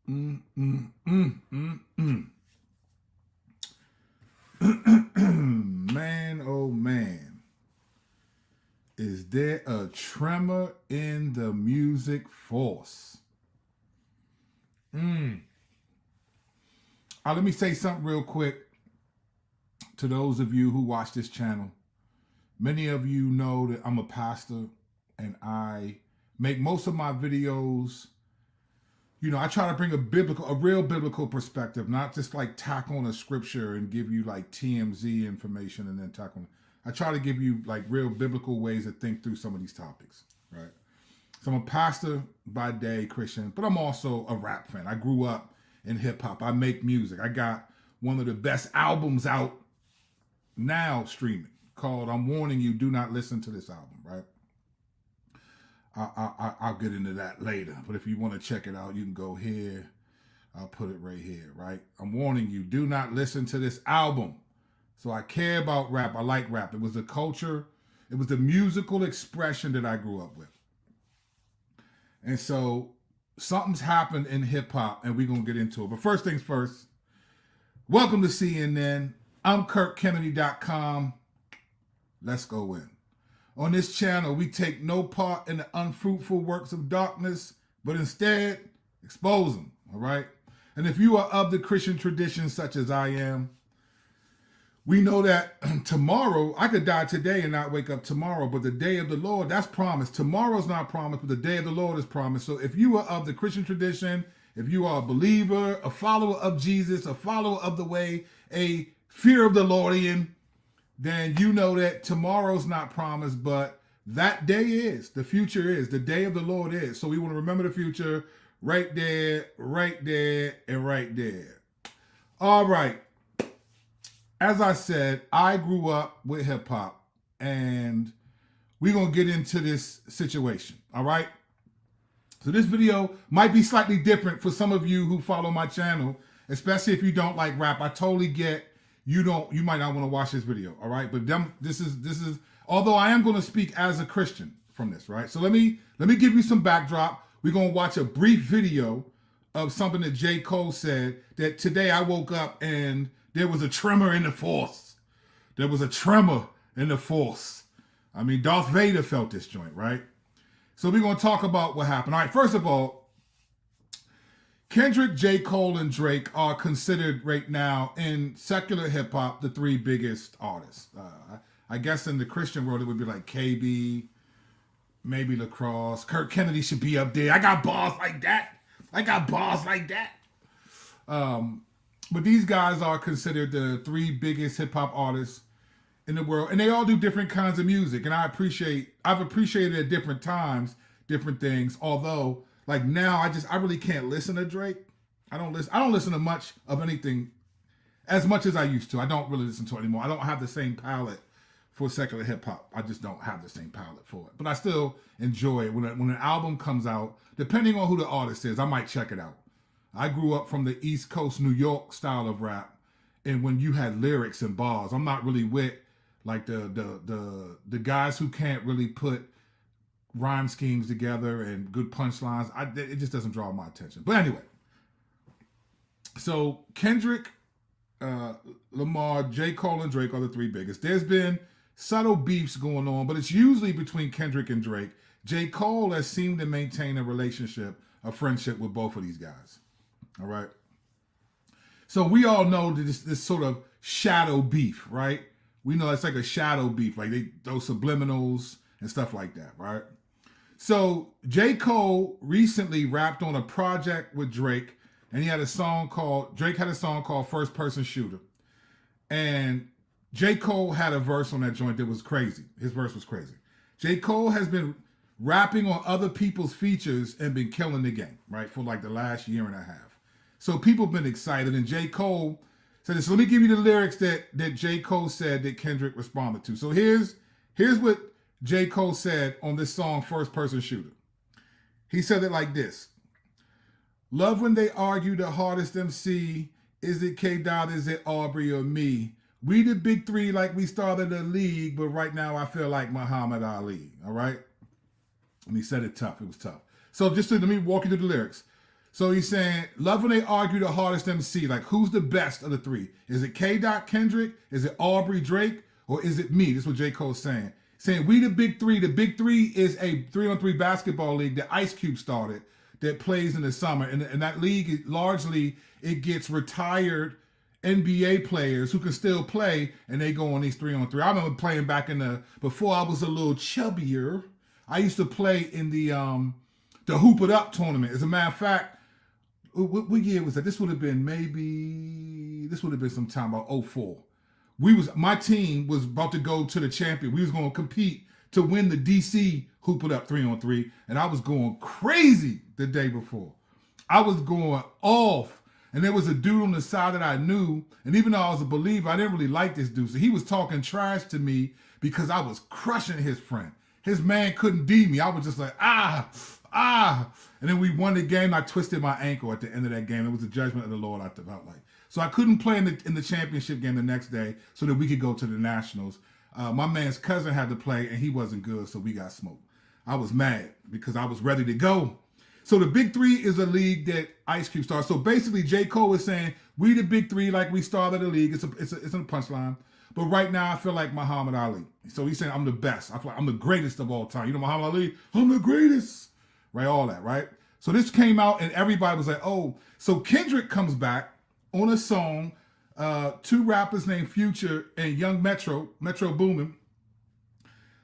Mm, mm, mm, mm, mm. Man, oh man, is there a tremor in the music force? Mm. Let me say something real quick to those of you who watch this channel. Many of you know that I'm a pastor and I make most of my videos. I try to bring a real biblical perspective, not just like tack on a scripture and give you like TMZ information and then tack on. I try to give you like real biblical ways to think through some of these topics, right? So I'm a pastor by day, Christian, but I'm also a rap fan. I grew up in hip hop. I make music. I got one of the best albums out now streaming called "I'm Warning You, Do Not Listen to This Album," right? I'll get into that later. But if you want to check it out, you can go here. I'll put it right here, right? I'm warning you, do not listen to this album. So I care about rap. I like rap. It was the culture. It was the musical expression that I grew up with. And so something's happened in hip hop and we're going to get into it. But first things first, welcome to CNN. I'm KirkKennedy.com. Let's go in. On this channel, we take no part in the unfruitful works of darkness, but instead expose them, all right? And if you are of the Christian tradition such as I am, we know that tomorrow, I could die today and not wake up tomorrow, but the day of the Lord, that's promised. Tomorrow's not promised, but the day of the Lord is promised. So if you are of the Christian tradition, if you are a believer, a follower of Jesus, a follower of the way, a fear of the Lordian, then you know that tomorrow's not promised, but that day is. The future is. The day of the Lord is. So we want to remember the future right there, and right there. All right. As I said, I grew up with hip hop, and we're going to get into this situation. All right. So this video might be slightly different for some of you who follow my channel, especially if you don't like rap. I totally get you might not want to watch this video, all right? But this is although I am going to speak as a Christian from this, right? So let me give you some backdrop. We're going to watch a brief video of something that J. Cole said, that today I woke up and there was a tremor in the force. There was a tremor in the force. I mean, Darth Vader felt this joint, right? So we're going to talk about what happened. All right, first of all, Kendrick, J. Cole, and Drake are considered right now in secular hip hop the three biggest artists. I guess in the Christian world it would be like KB, maybe Lacrosse. Kirk Kennedy should be up there. I got bars like that. But these guys are considered the three biggest hip hop artists in the world, and they all do different kinds of music. And I've appreciated at different times different things. Although, like now, I really can't listen to Drake. I don't listen to much of anything as much as I used to. I don't really listen to it anymore. I don't have the same palette for secular hip hop. I just don't have the same palette for it. But I still enjoy it when an album comes out. Depending on who the artist is, I might check it out. I grew up from the East Coast, New York style of rap, and when you had lyrics and bars, I'm not really with like the guys who can't really put rhyme schemes together and good punchlines. It just doesn't draw my attention. But anyway, so Kendrick, Lamar, J. Cole, and Drake are the three biggest. There's been subtle beefs going on, but it's usually between Kendrick and Drake. J. Cole has seemed to maintain a friendship with both of these guys. All right. So we all know that this sort of shadow beef, right? We know it's like a shadow beef, like they throw subliminals and stuff like that, right? So J. Cole recently rapped on a project with Drake, and Drake had a song called First Person Shooter. And J. Cole had a verse on that joint that was crazy. His verse was crazy. J. Cole has been rapping on other people's features and been killing the game, right, for like the last year and a half. So people have been excited, and J. Cole said this. So let me give you the lyrics that J. Cole said that Kendrick responded to. So here's what J. Cole said on this song, First Person Shooter. He said it like this. Love when they argue the hardest MC. Is it K-Dot, is it Aubrey or me? We the big three like we started a league, but right now I feel like Muhammad Ali, all right? And he said it tough. It was tough. So let me walk you through the lyrics. So he's saying, love when they argue the hardest MC. Like, who's the best of the three? Is it K. Kendrick? Is it Aubrey Drake? Or is it me? This is what J. Cole's saying. Saying, we the big three. The big three is a 3-on-3 basketball league that Ice Cube started that plays in the summer. And that league, largely, it gets retired NBA players who can still play, and they go on these 3-on-3. I remember playing back before I was a little chubbier. I used to play in the Hoop It Up tournament. As a matter of fact, what year was that? This would have been sometime about 04. My team was about to go to the champion. We was going to compete to win the DC Hoop It Up 3-on-3, and I was going crazy the day before. I was going off, and there was a dude on the side that I knew, and even though I was a believer, I didn't really like this dude, so he was talking trash to me because I was crushing his friend. His man couldn't beat me. I was just like, and then we won the game. I twisted my ankle at the end of that game. It was a judgment of the Lord, I felt like. So I couldn't play in the championship game the next day so that we could go to the Nationals. My man's cousin had to play, and he wasn't good, so we got smoked. I was mad because I was ready to go. So the Big Three is a league that Ice Cube started. So basically, J. Cole is saying, we the Big Three like we started the league. It's a punchline. But right now, I feel like Muhammad Ali. So he's saying, I'm the best. I feel like I'm the greatest of all time. You know Muhammad Ali? I'm the greatest. Right, all that, right? So this came out, and everybody was like, oh. So Kendrick comes back on a song, two rappers named Future and Young Metro Boomin.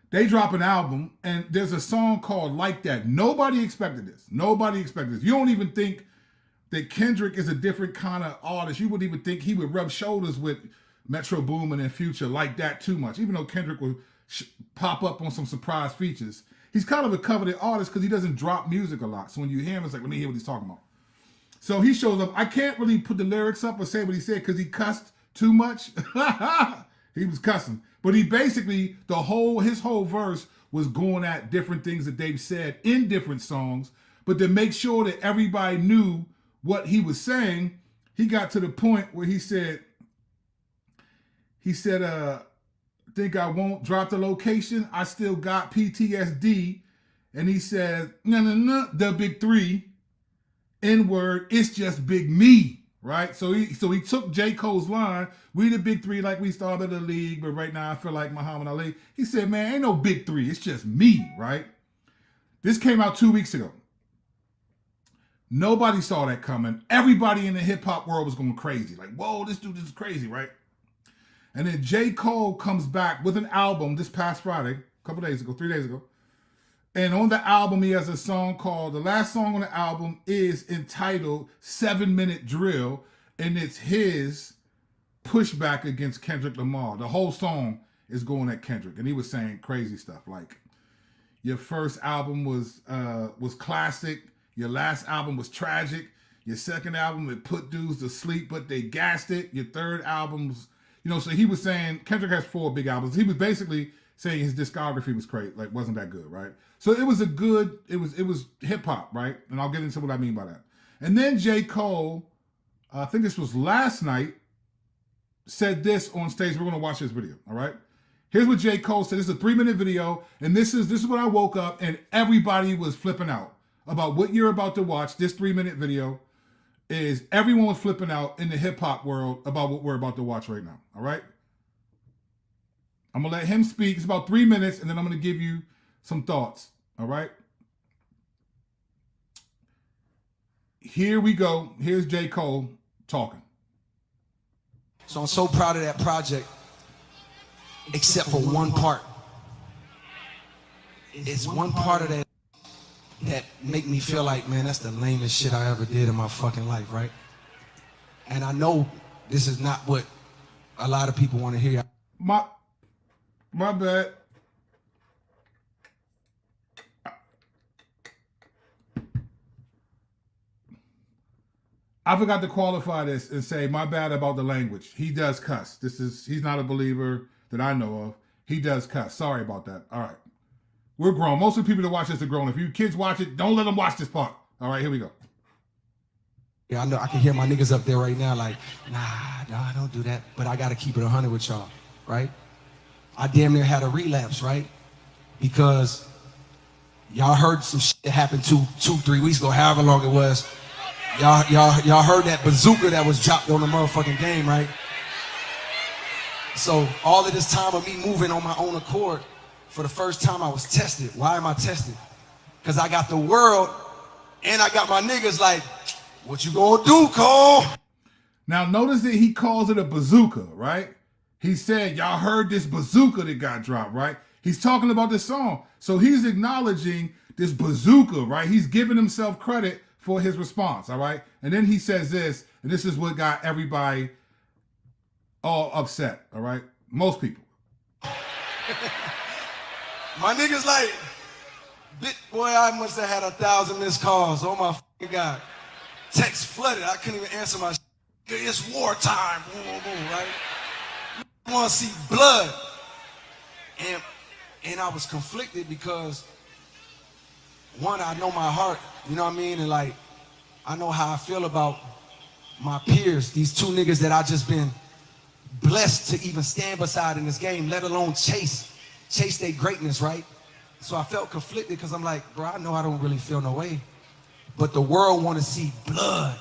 They drop an album, and there's a song called Like That. Nobody expected this. You don't even think that Kendrick is a different kind of artist. You wouldn't even think he would rub shoulders with Metro Boomin and Future like that too much, even though Kendrick would pop up on some surprise features. He's kind of a coveted artist because he doesn't drop music a lot. So when you hear him, it's like, let me hear what he's talking about. So he shows up. I can't really put the lyrics up or say what he said because he cussed too much. He was cussing. But he basically, his whole verse was going at different things that they've said in different songs. But to make sure that everybody knew what he was saying, he got to the point where he said, think I won't drop the location. I still got PTSD. And he said, no, the Big Three, N-word, it's just big me, right? So he took J. Cole's line, we the Big Three like we started the league, but right now I feel like Muhammad Ali. He said, man, ain't no Big Three, it's just me, right? This came out 2 weeks ago. Nobody saw that coming. Everybody in the hip-hop world was going crazy. Like, whoa, this dude is crazy, right? And then J. Cole comes back with an album this past Friday, 3 days ago. And on the album, he has a song called, the last song on the album is entitled 7 Minute Drill. And it's his pushback against Kendrick Lamar. The whole song is going at Kendrick. And he was saying crazy stuff like, your first album was classic. Your last album was tragic. Your second album, it put dudes to sleep, but they gassed it. Your third album's, so he was saying Kendrick has 4 big albums. He was basically saying his discography was great, like wasn't that good, right? So it was hip hop, right? And I'll get into what I mean by that. And then J. Cole, I think this was last night, said this on stage. We're gonna watch this video, all right? Here's what J. Cole said. This is a 3-minute video, and this is when I woke up and everybody was flipping out about what you're about to watch. This 3-minute video is everyone was flipping out in the hip-hop world about what we're about to watch right now, all right? I'm going to let him speak. It's about 3 minutes, and then I'm going to give you some thoughts, all right? Here we go. Here's J. Cole talking. So I'm so proud of that project, except for one part. It's one part of that make me feel like, man, that's the lamest shit I ever did in my fucking life, right? And I know this is not what a lot of people want to hear. My bad. I forgot to qualify this and say my bad about the language. He does cuss. He's not a believer that I know of. He does cuss. Sorry about that. All right. We're grown. Most of the people that watch this are grown. If you kids watch it, don't let them watch this part. All right, here we go. Yeah, I know. I can hear my niggas up there right now like, nah, don't do that. But I got to keep it 100 with y'all, right? I damn near had a relapse, right? Because y'all heard some shit that happened 2-3 weeks ago, however long it was. Y'all heard that bazooka that was dropped on the motherfucking game, right? So all of this time of me moving on my own accord, for the first time I was tested. Why am I tested? Because I got the world and I got my niggas like, what you gonna do, Cole? Now notice that he calls it a bazooka, right? He said, y'all heard this bazooka that got dropped, right? He's talking about this song. So he's acknowledging this bazooka, right? He's giving himself credit for his response, all right? And then he says this, and this is what got everybody all upset, all right? Most people. My niggas like, boy, I must have had 1,000 missed calls. Oh my fucking God. Text flooded. I couldn't even answer my shit. It's wartime. Boom, boom, boom, right? I want to see blood. And I was conflicted because, one, I know my heart, you know what I mean? And like, I know how I feel about my peers, these two niggas that I just been blessed to even stand beside in this game, let alone chase their greatness, right? So I felt conflicted because I'm like, bro, I know I don't really feel no way, but the world want to see blood.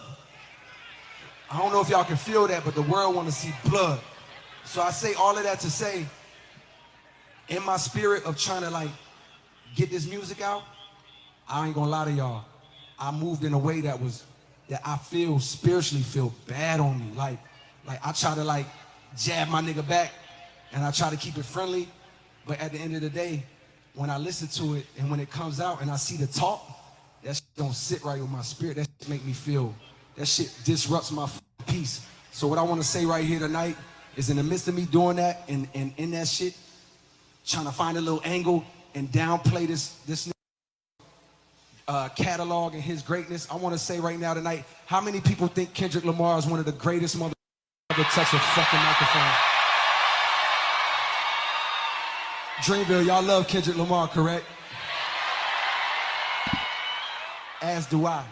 I don't know if y'all can feel that, but the world want to see blood. So I say all of that to say, in my spirit of trying to like get this music out, I ain't gonna lie to y'all, I moved in a way that I feel spiritually feel bad on me. Like I try to like jab my nigga back and I try to keep it friendly, but at the end of the day, when I listen to it and when it comes out and I see the talk, that shit don't sit right with my spirit. That shit make me feel, that shit disrupts my peace. So what I want to say right here tonight is, in the midst of me doing that and in that shit, trying to find a little angle and downplay this catalog and his greatness, I want to say right now tonight, how many people think Kendrick Lamar is one of the greatest mother ever touch a fucking microphone? Dreamville, y'all love Kendrick Lamar, correct? As do I.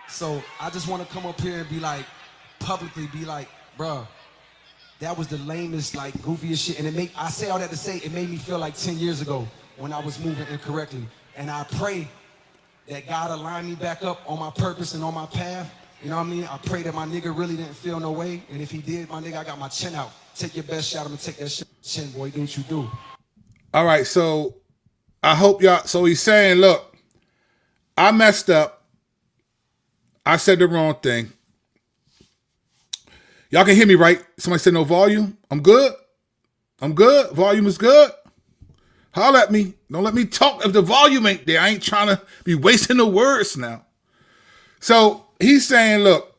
So I just want to come up here and be like, publicly be like, bruh, that was the lamest, like, goofiest shit. And I say all that to say, it made me feel like 10 years ago when I was moving incorrectly. And I pray that God align me back up on my purpose and on my path. You know what I mean? I pray that my nigga really didn't feel no way. And if he did, my nigga, I got my chin out. Take your best shot. I'm gonna take that shit. Chin, boy, do what you do. All right, so I hope y'all, so he's saying, look, I messed up. I said the wrong thing. Y'all can hear me, right? Somebody said no volume. I'm good. I'm good. Volume is good. Holler at me. Don't let me talk if the volume ain't there. I ain't trying to be wasting the words now. So he's saying, look,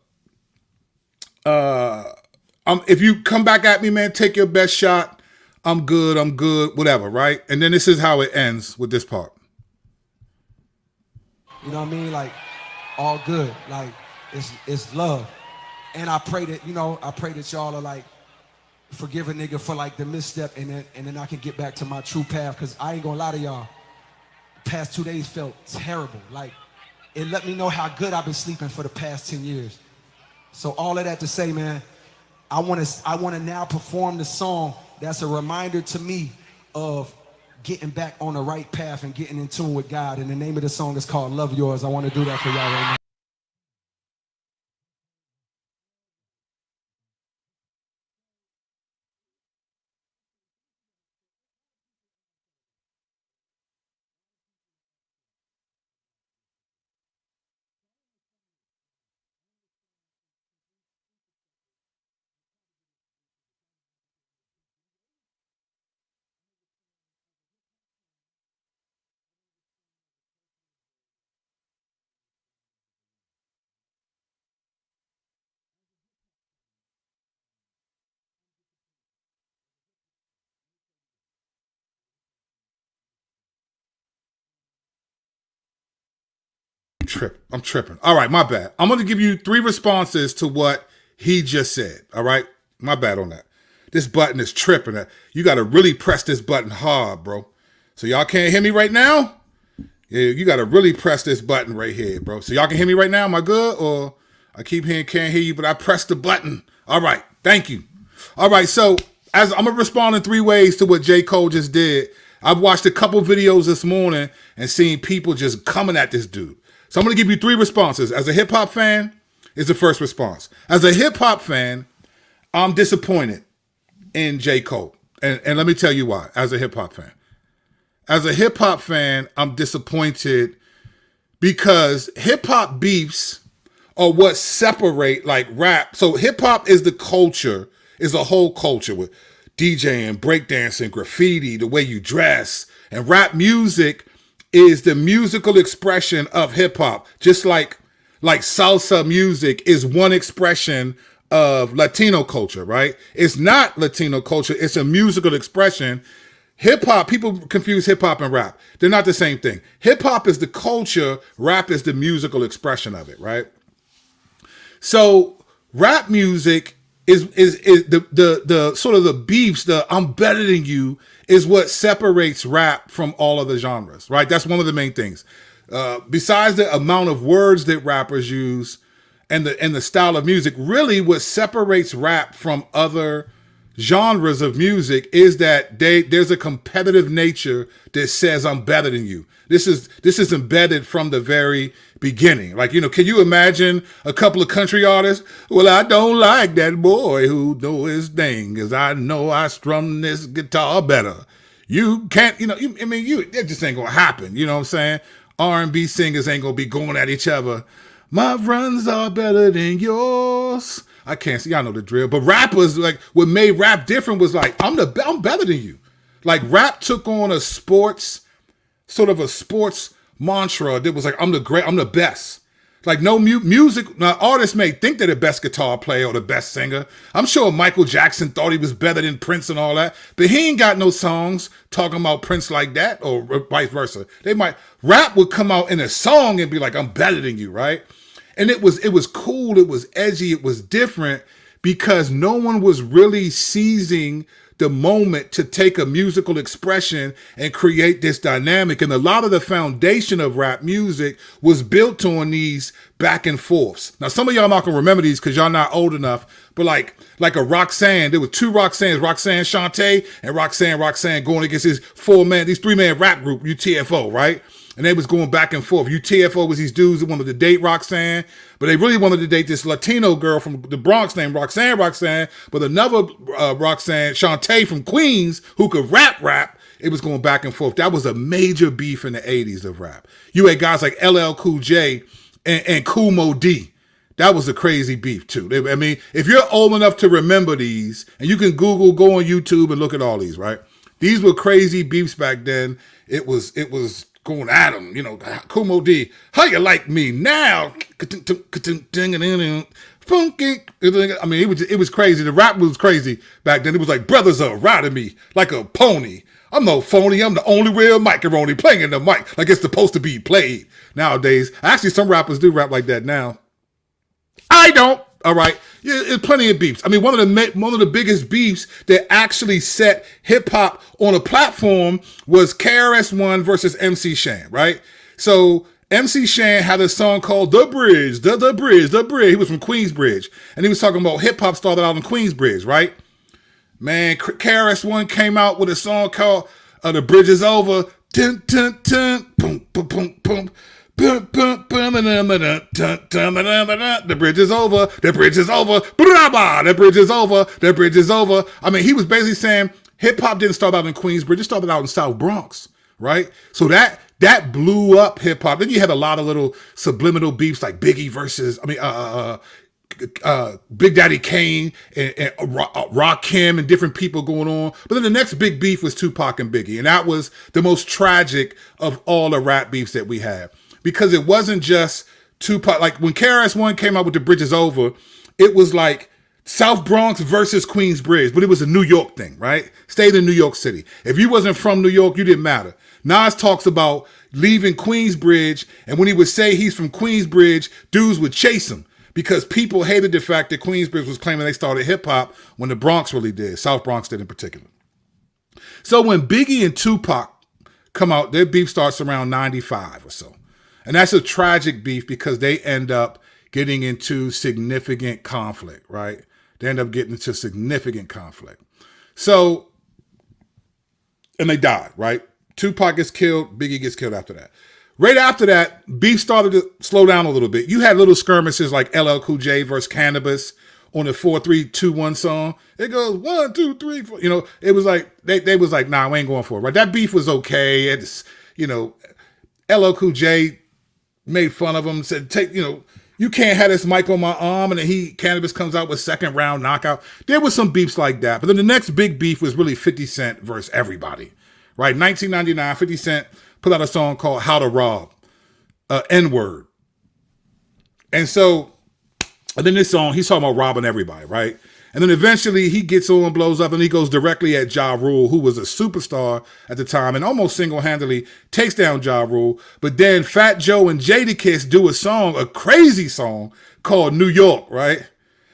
if you come back at me, man, take your best shot. I'm good, whatever, right? And then this is how it ends with this part. You know what I mean? Like, all good. Like, it's love. And I pray that, I pray that y'all are like, forgive a nigga for like the misstep, and then I can get back to my true path. Cause I ain't gonna lie to y'all, the past 2 days felt terrible. Like, it let me know how good I've been sleeping for the past 10 years. So all of that to say, man, I wanna now perform the song that's a reminder to me of getting back on the right path and getting in tune with God. And the name of the song is called Love Yours. I wanna do that for y'all right now. I'm tripping. All right, my bad. I'm going to give you 3 responses to what he just said. All right? My bad on that. This button is tripping. You got to really press this button hard, bro. So y'all can't hear me right now? Yeah, you got to really press this button right here, bro. So y'all can hear me right now? Am I good? Or I keep hearing can't hear you, but I pressed the button. All right. Thank you. All right. So as I'm going to respond in 3 ways to what J. Cole just did. I've watched a couple videos this morning and seen people just coming at this dude. So I'm going to give you 3 responses. As a hip hop fan is the first response. As a hip hop fan, I'm disappointed in J. Cole. And let me tell you why, as a hip hop fan. As a hip hop fan, I'm disappointed because hip hop beefs are what separate like rap. So hip hop is the culture, is a whole culture with DJing, breakdancing, graffiti, the way you dress. And rap music is the musical expression of hip hop, just like salsa music is one expression of Latino culture, right? It's not Latino culture. It's a musical expression. Hip hop, people confuse hip hop and rap. They're not the same thing. Hip hop is the culture. Rap is the musical expression of it, right? So rap music is the sort of the beefs, the I'm better than you is what separates rap from all other genres, right? That's one of the main things. Besides the amount of words that rappers use and the style of music, really what separates rap from other genres of music is that there's a competitive nature that says I'm better than you. This is embedded from the very beginning. Like, can you imagine a couple of country artists? Well, I don't like that boy who know his thing, 'cause I know I strum this guitar better. You can't, it just ain't gonna happen. You know what I'm saying? R&B singers ain't gonna be going at each other. My runs are better than yours. I can't see, y'all know the drill. But rappers, like, what made rap different was like, I'm better than you. Like, rap took on a sports mantra that was like, I'm the best. Like, no music, now artists may think they're the best guitar player or the best singer. I'm sure Michael Jackson thought he was better than Prince and all that, but he ain't got no songs talking about Prince like that, or vice versa. Rap would come out in a song and be like, I'm better than you, right? And it was cool, it was edgy, it was different because no one was really seizing the moment to take a musical expression and create this dynamic. And a lot of the foundation of rap music was built on these back and forths. Now, some of y'all not gonna remember these because y'all not old enough, but like a Roxanne, there were 2 Roxannes, Roxanne Shante and Roxanne going against these 3-man rap group, UTFO, right? And they was going back and forth. UTFO was these dudes that wanted to date Roxanne, but they really wanted to date this Latino girl from the Bronx named Roxanne, but another Roxanne, Shantae from Queens, who could rap. It was going back and forth. That was a major beef in the 80s of rap. You had guys like LL Cool J and Kool Moe Dee. That was a crazy beef too. I mean, if you're old enough to remember these, and you can go on YouTube and look at all these, right? These were crazy beefs back then. It was going at him, Kool Moe Dee, how you like me now? Funky. I mean, it was crazy. The rap was crazy back then. It was like, brothers are riding me like a pony. I'm no phony. I'm the only real macaroni playing the mic like it's supposed to be played nowadays. Actually, some rappers do rap like that now. I don't. All right. Yeah, there's plenty of beefs. I mean, one of the biggest beefs that actually set hip hop on a platform was KRS-One versus MC Shan, right? So MC Shan had a song called The Bridge, The Bridge. He was from Queensbridge, and he was talking about hip hop started out in Queensbridge, right? Man, KRS-One came out with a song called The Bridge is Over. Dun, dun, dun, boom, boom, boom, boom. The bridge is over. The bridge is over. The bridge is over. The bridge is over. I mean, he was basically saying hip hop didn't start out in Queensbridge. It started out in South Bronx, right? So that blew up hip hop. Then you had a lot of little subliminal beefs like Biggie versus, Big Daddy Kane and Rakim and different people going on. But then the next big beef was Tupac and Biggie. And that was the most tragic of all the rap beefs that we had. Because it wasn't just Tupac. Like when KRS-One came out with The Bridge is Over, it was like South Bronx versus Queensbridge, but it was a New York thing, right? Stayed in New York City. If you wasn't from New York, you didn't matter. Nas talks about leaving Queensbridge, and when he would say he's from Queensbridge, dudes would chase him because people hated the fact that Queensbridge was claiming they started hip hop when the Bronx really did. South Bronx did in particular. So when Biggie and Tupac come out, their beef starts around 95 or so. And that's a tragic beef because they end up getting into significant conflict, right? They end up getting into significant conflict. So, and they died, right? Tupac gets killed, Biggie gets killed after that. Right after that, beef started to slow down a little bit. You had little skirmishes like LL Cool J versus Cannabis on the 4-3-2-1 song. It goes 1, 2, 3, 4. You know, it was like they was like, nah, we ain't going for it. Right? That beef was okay. It's, you know, LL Cool J made fun of him, said, you can't have this mic on my arm, and then Cannabis comes out with second round knockout. There was some beefs like that. But then the next big beef was really 50 Cent versus everybody. Right? 1999, 50 Cent put out a song called How to Rob, N-Word. And then this song, he's talking about robbing everybody, right? And then eventually he gets on, blows up, and he goes directly at Ja Rule, who was a superstar at the time and almost single-handedly takes down Ja Rule. But then Fat Joe and Jadakiss do a crazy song called New York, right?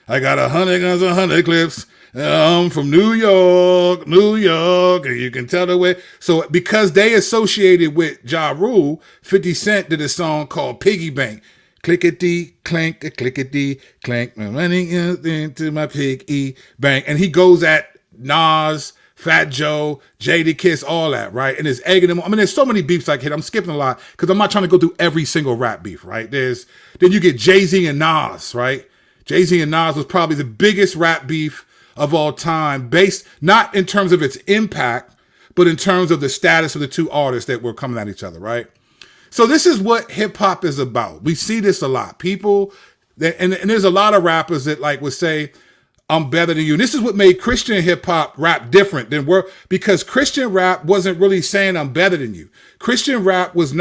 I got 100 guns, 100 clips. I'm from New York, and you can tell the way. So because they associated with Ja Rule, 50 Cent did a song called Piggy Bank. Clickety, clank, clickety, clank, I'm running into my piggy bank. And he goes at Nas, Fat Joe, Jadakiss, all that, right? And it's egging them. I mean, there's so many beefs I hit. I'm skipping a lot because I'm not trying to go through every single rap beef, right? Then you get Jay-Z and Nas, right? Jay-Z and Nas was probably the biggest rap beef of all time, based not in terms of its impact, but in terms of the status of the two artists that were coming at each other, right? So this is what hip hop is about. We see this a lot. People, and there's a lot of rappers that like would say, I'm better than you. And this is what made Christian hip hop rap different because Christian rap wasn't really saying I'm better than you. Christian rap was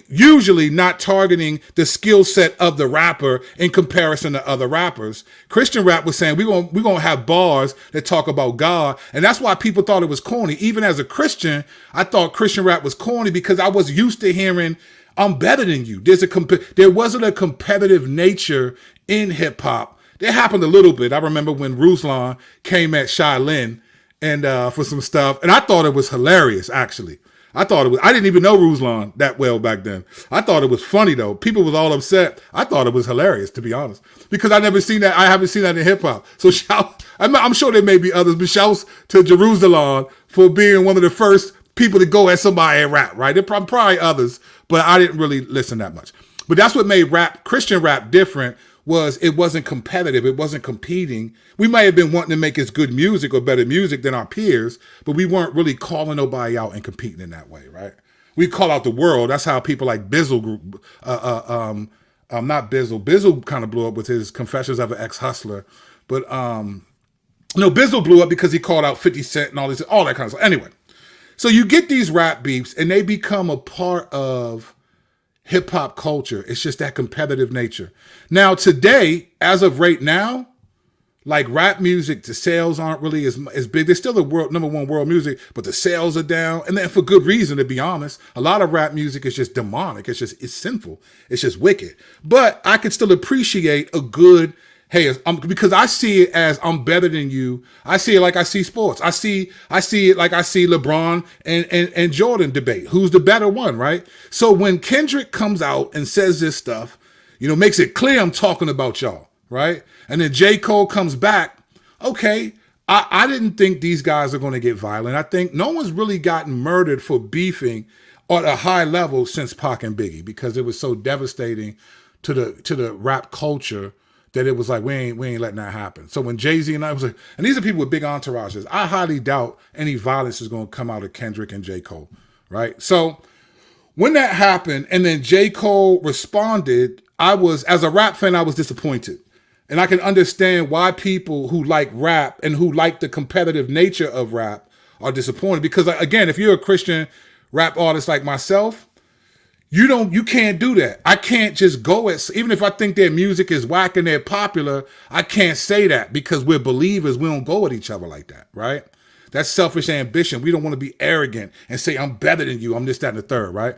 usually not targeting the skill set of the rapper in comparison to other rappers. Christian rap was saying we're gonna have bars that talk about God, and that's why people thought it was corny. Even as a Christian, I thought Christian rap was corny because I was used to hearing I'm better than you. There wasn't a competitive nature in hip hop. That happened a little bit. I remember when Ruslan came at Shy Lynn and for some stuff, and I thought it was hilarious actually. I didn't even know Ruslan that well back then. I thought it was funny though. People was all upset. I thought it was hilarious, to be honest, because I haven't seen that in hip hop. So I'm sure there may be others, but shouts to Jerusalem for being one of the first people to go at somebody and rap, right? There probably others, but I didn't really listen that much. But that's what made Christian rap different. Was it wasn't competitive. It wasn't competing. We might have been wanting to make as good music or better music than our peers, but we weren't really calling nobody out and competing in that way, right? We call out the world. That's how people like Bizzle group, not Bizzle. Bizzle kind of blew up with his Confessions of an Ex-Hustler, but Bizzle blew up because he called out 50 Cent and all that kind of stuff. Anyway, so you get these rap beefs and they become a part of hip hop culture. It's just that competitive nature. Now today, as of right now, like rap music, the sales aren't really as big. They're still the number one world music, but the sales are down. And then for good reason, to be honest. A lot of rap music is just demonic. It's sinful. It's just wicked. But I can still appreciate a good, because I see it as I'm better than you. I see it like I see sports. I see it like I see LeBron and Jordan debate. Who's the better one, right? So when Kendrick comes out and says this stuff, makes it clear I'm talking about y'all, right? And then J. Cole comes back. Okay, I didn't think these guys are going to get violent. I think no one's really gotten murdered for beefing at a high level since Pac and Biggie because it was so devastating to the rap culture that it was like, we ain't letting that happen. So when Jay-Z and I was like, and these are people with big entourages, I highly doubt any violence is going to come out of Kendrick and J. Cole, right? So when that happened and then J. Cole responded, as a rap fan, I was disappointed. And I can understand why people who like rap and who like the competitive nature of rap are disappointed. Because again, if you're a Christian rap artist like myself, you can't do that. I can't just go even if I think their music is whack and they're popular, I can't say that because we're believers. We don't go at each other like that, right? That's selfish ambition. We don't want to be arrogant and say, I'm better than you. I'm this, that, and the third, right?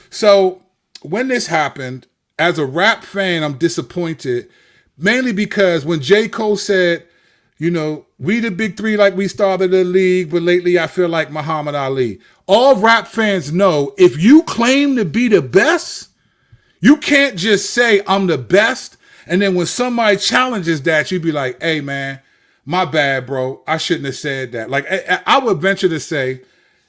So when this happened, as a rap fan, I'm disappointed, mainly because when J. Cole said, we the big three like we started the league, but lately I feel like Muhammad Ali. All rap fans know if you claim to be the best, You can't just say I'm the best, and then when somebody challenges that, you be like, hey man, my bad, bro. I shouldn't have said that. Like I would venture to say,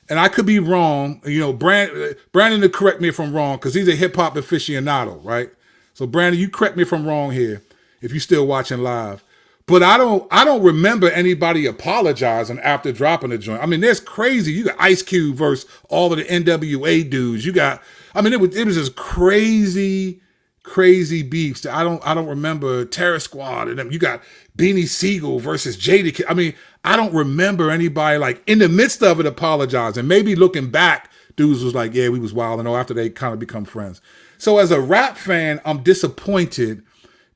and I could be wrong, you know, Brandon to correct me if I'm wrong, because he's a hip hop aficionado, right? So Brandon, you correct me if I'm wrong here, if you're still watching live. But I don't remember anybody apologizing after dropping the joint. I mean, there's crazy. You got Ice Cube versus all of the NWA dudes. You got, I mean, it was just crazy beefs that I don't remember. Terror Squad and them. You got Beanie Siegel versus Jada. I mean, I don't remember anybody like in the midst of it apologizing. Maybe looking back, dudes was like, yeah, we was wild and all after they kind of become friends. So as a rap fan, I'm disappointed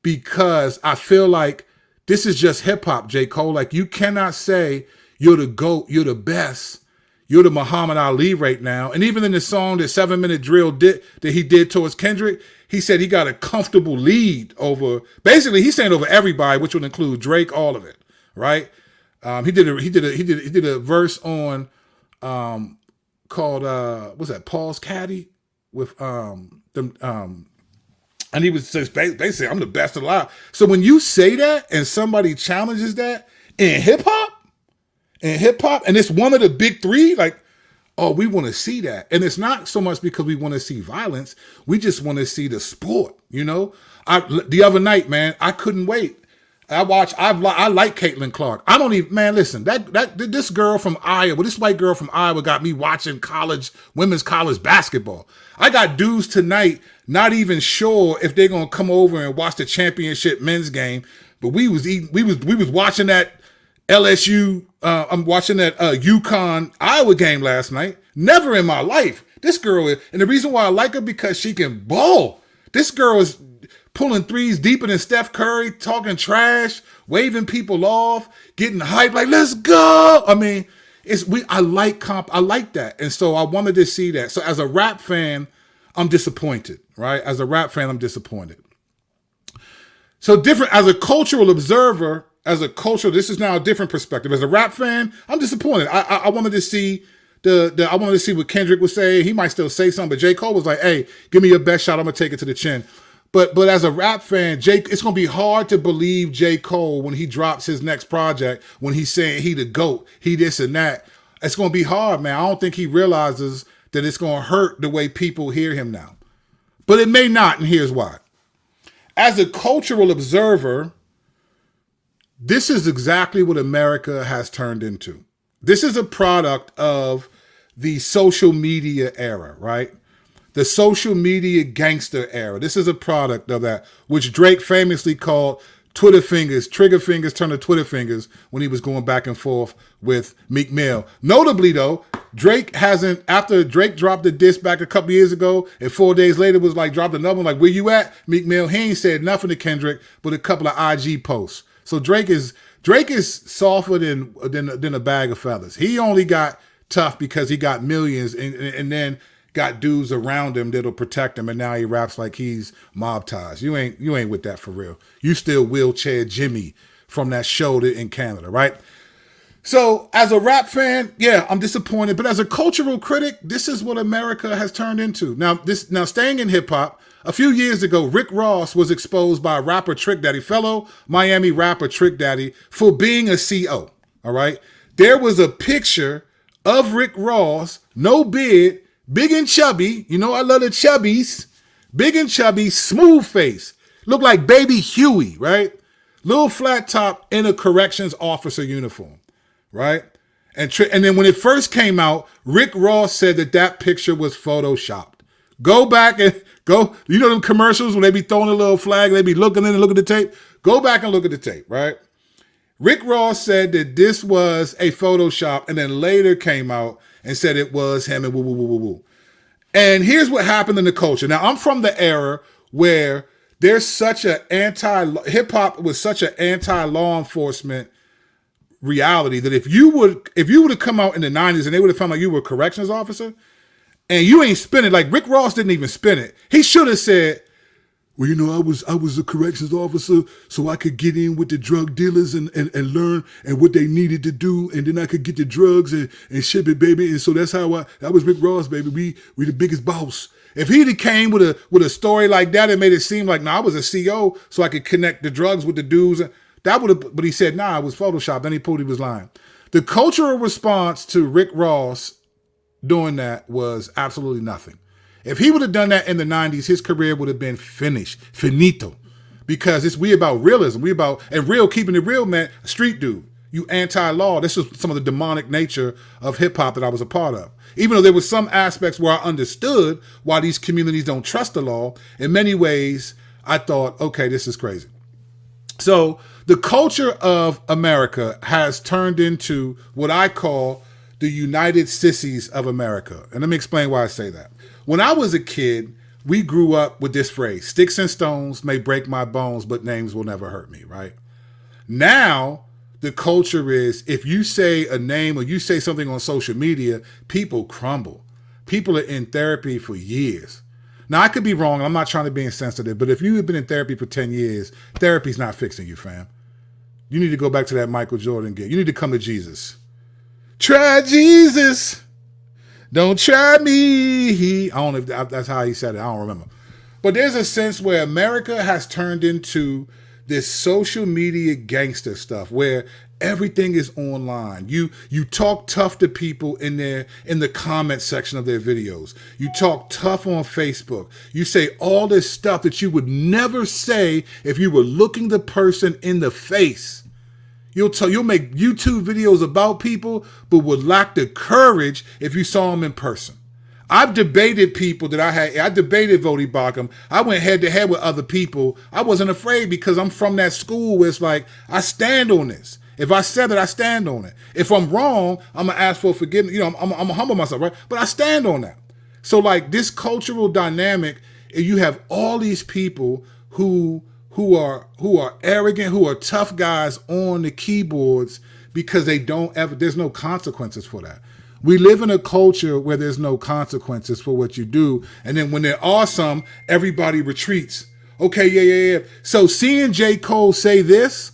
because I feel like this is just hip hop, J. Cole. Like, you cannot say you're the GOAT, you're the best, you're the Muhammad Ali right now. And even in the song, the 7-minute drill that he did towards Kendrick, he said he got a comfortable lead over, basically he's saying over everybody, which would include Drake, all of it, right? He did a verse on called what's that, Paul's Caddy with and he was just basically, I'm the best alive. So when you say that and somebody challenges that in hip hop, and it's one of the big three, like, oh, we want to see that. And it's not so much because we want to see violence. We just want to see the sport, you know? The other night, man, I couldn't wait. I like Caitlin Clark. I don't even, man, listen, this girl from Iowa, this white girl from Iowa got me watching women's college basketball. I got dudes tonight not even sure if they're going to come over and watch the championship men's game, but we was watching that LSU, I'm watching that UConn Iowa game last night. Never in my life. This girl, and the reason why I like her because she can ball. This girl is pulling threes deeper than Steph Curry, talking trash, waving people off, getting hyped, like, let's go. I mean, I like that. And so I wanted to see that. So as a rap fan, I'm disappointed, right? As a rap fan, I'm disappointed. So different, as a cultural observer, this is now a different perspective. As a rap fan, I'm disappointed. I wanted to see I wanted to see what Kendrick would say. He might still say something, but J. Cole was like, hey, give me your best shot. I'm going to take it to the chin. But as a rap fan, it's going to be hard to believe J. Cole when he drops his next project, when he's saying he the GOAT, he this and that. It's going to be hard, man. I don't think he realizes that it's going to hurt the way people hear him now. But it may not, and here's why. As a cultural observer, this is exactly what America has turned into. This is a product of the social media era, right? The social media gangster era. This is a product of that, which Drake famously called Twitter fingers, trigger fingers turned to Twitter fingers when he was going back and forth with Meek Mill. Notably, though, after Drake dropped the diss back a couple years ago, and 4 days later was like, dropped another one, like, where you at, Meek Mill? He ain't said nothing to Kendrick, but a couple of IG posts. So Drake is softer than a bag of feathers. He only got tough because he got millions and then got dudes around him that'll protect him, and now he raps like he's mob ties. You ain't with that for real. You still wheelchair Jimmy from that show in Canada, right? So as a rap fan, yeah, I'm disappointed. But as a cultural critic, this is what America has turned into. Now staying in hip hop, a few years ago, Rick Ross was exposed by rapper Trick Daddy, fellow Miami rapper Trick Daddy, for being a CO. All right, there was a picture of Rick Ross, no beard, big and chubby. You know I love the chubbies. Big and chubby, smooth face. Looked like baby Huey, right? Little flat top in a corrections officer uniform, right? And then when it first came out, Rick Ross said that picture was photoshopped. Go back and you know them commercials when they be throwing a little flag, they be looking in and look at the tape? Go back and look at the tape, right? Rick Ross said that this was a Photoshop, and then later came out and said it was him and woo. And here's what happened in the culture. Now, I'm from the era where there's such an hip-hop was such an anti-law enforcement reality that if you would have come out in the 90s and they would have found like you were a corrections officer and you ain't spin it, like Rick Ross didn't even spin it. He should have said, well, you know, I was a corrections officer, so I could get in with the drug dealers and learn and what they needed to do, and then I could get the drugs and ship it, baby. And so that's how that was Rick Ross, baby. We the biggest boss. If he'd have came with a story like that, it made it seem like, I was a CO, so I could connect the drugs with the dudes. That would have, but he said, it was Photoshop. Then he proved he was lying. The cultural response to Rick Ross doing that was absolutely nothing. If he would have done that in the 90s, his career would have been finished, finito. Because we about realism. Keeping it real, man, street dude. You anti-law. This was some of the demonic nature of hip-hop that I was a part of. Even though there were some aspects where I understood why these communities don't trust the law, in many ways, I thought, okay, this is crazy. So the culture of America has turned into what I call the United Sissies of America. And let me explain why I say that. When I was a kid, we grew up with this phrase, sticks and stones may break my bones, but names will never hurt me, right? Now, the culture is, if you say a name or you say something on social media, people crumble. People are in therapy for years. Now, I could be wrong. I'm not trying to be insensitive, but if you have been in therapy for 10 years, therapy's not fixing you, fam. You need to go back to that Michael Jordan game. You need to come to Jesus. Try Jesus. Don't try me. I don't know if that's how he said it. I don't remember. But there's a sense where America has turned into this social media gangster stuff where everything is online. You talk tough to people in the comment section of their videos. You talk tough on Facebook. You say all this stuff that you would never say if you were looking the person in the face. You'll make YouTube videos about people, but would lack the courage if you saw them in person. I've debated people that I debated Vody Bakum. I went head to head with other people. I wasn't afraid because I'm from that school where it's like, I stand on this. If I said it, I stand on it. If I'm wrong, I'm going to ask for forgiveness. I'm going to humble myself, right? But I stand on that. So like this cultural dynamic, you have all these people who are arrogant, who are tough guys on the keyboards because there's no consequences for that. We live in a culture where there's no consequences for what you do. And then when there are some, everybody retreats. Okay, yeah. So seeing J. Cole say this,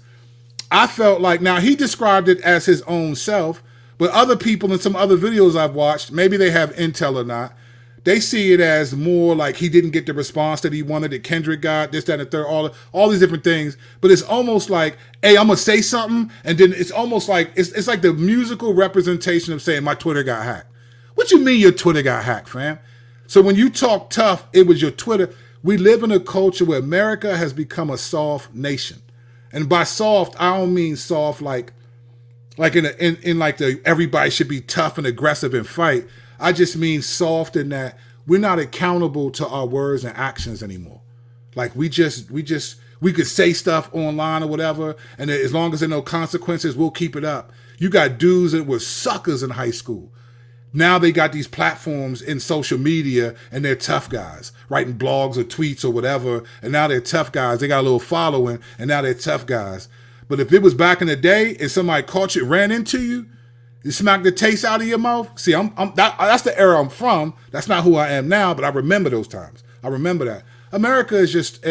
I felt like, now he described it as his own self, but other people in some other videos I've watched, maybe they have intel or not, they see it as more like he didn't get the response that he wanted, that Kendrick got, this, that, and the third, all these different things. But it's almost like, hey, I'm going to say something, and then it's almost like, it's like the musical representation of saying my Twitter got hacked. What you mean your Twitter got hacked, fam? So when you talk tough, it was your Twitter. We live in a culture where America has become a soft nation. And by soft, I don't mean soft like in like the everybody should be tough and aggressive and fight. I just mean soft in that we're not accountable to our words and actions anymore. Like we could say stuff online or whatever, and as long as there are no consequences, we'll keep it up. You got dudes that were suckers in high school. Now they got these platforms in social media and they're tough guys, writing blogs or tweets or whatever, and now they're tough guys. They got a little following and now they're tough guys. But if it was back in the day and somebody caught you, ran into you, you smack the taste out of your mouth. See, that's the era I'm from. That's not who I am now, but I remember those times. I remember that. America has just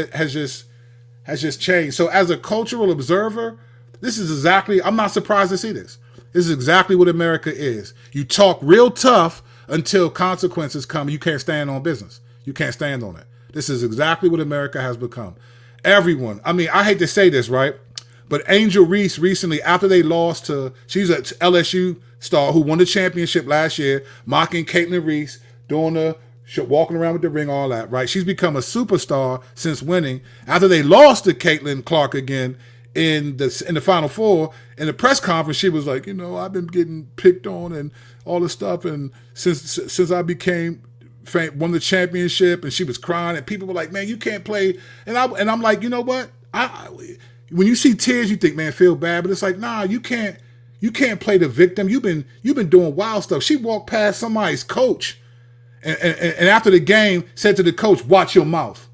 changed. So as a cultural observer, this is exactly, I'm not surprised to see this. This is exactly what America is. You talk real tough until consequences come. You can't stand on business. You can't stand on it. This is exactly what America has become. Everyone, I mean, I hate to say this, right? But Angel Reese recently, after they lost to, she's an LSU star who won the championship last year, mocking Caitlin Reese, doing the walking around with the ring, all that, right? She's become a superstar since winning. After they lost to Caitlin Clark again in the Final Four, in the press conference, she was like, I've been getting picked on and all this stuff, and since I won the championship, and she was crying, and people were like, man, you can't play, and I'm like, you know what? When you see tears, you think, man, feel bad, but it's like, nah, you can't play the victim. You've been doing wild stuff. She walked past somebody's coach, and after the game said to the coach, watch your mouth.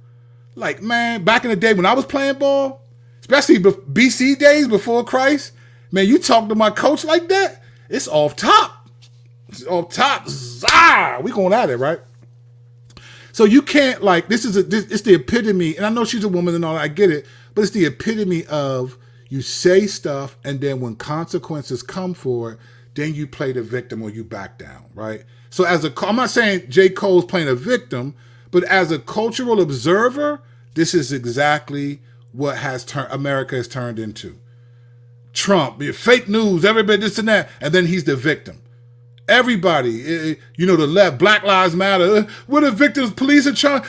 Like, man, back in the day when I was playing ball, especially BC days before Christ, man, you talk to my coach like that, it's off top. It's off top. Zah! We going at it, right? So you can't, like, it's the epitome, and I know she's a woman and all that, I get it, but it's the epitome of you say stuff, and then when consequences come for it, then you play the victim or you back down, right? So I'm not saying J. Cole's playing a victim, But as a cultural observer, this is exactly what America has turned into. Trump, fake news, everybody this and that, and then he's the victim. Everybody, the left, Black Lives Matter. We're the victims. Police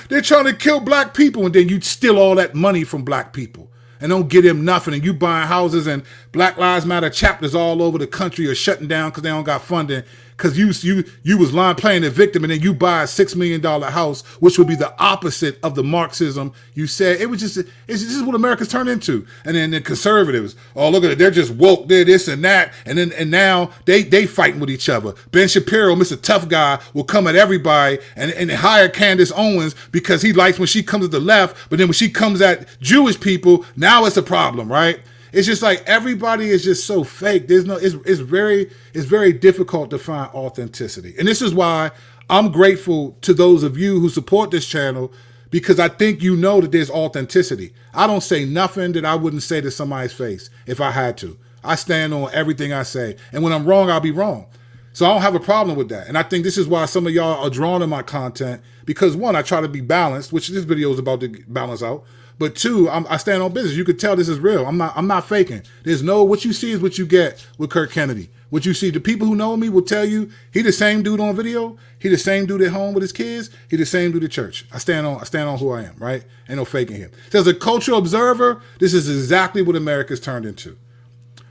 they're trying to kill black people, and then you steal all that money from black people and don't get them nothing. And you buying houses, and Black Lives Matter chapters all over the country are shutting down because they don't got funding. Because you was playing the victim, and then you buy a $6 million house, which would be the opposite of the Marxism you said. It's just what America's turned into. And then the conservatives, oh look at it, they're just woke, they're this and that, and now they fighting with each other. Ben Shapiro, Mr. Tough Guy, will come at everybody and hire Candace Owens because he likes when she comes at the left, but then when she comes at Jewish people, now it's a problem, right? It's just like everybody is just so fake. It's very difficult to find authenticity. And this is why I'm grateful to those of you who support this channel, because I think you know that there's authenticity. I don't say nothing that I wouldn't say to somebody's face if I had to. I stand on everything I say. And when I'm wrong, I'll be wrong. So I don't have a problem with that. And I think this is why some of y'all are drawn to my content, because one, I try to be balanced, which this video is about to balance out. But two, I stand on business. You could tell this is real. I'm not faking. What you see is what you get with Kirk Kennedy. What you see, the people who know me will tell you he the same dude on video. He the same dude at home with his kids. He the same dude at church. I stand on who I am, right? Ain't no faking him. So as a cultural observer, this is exactly what America's turned into.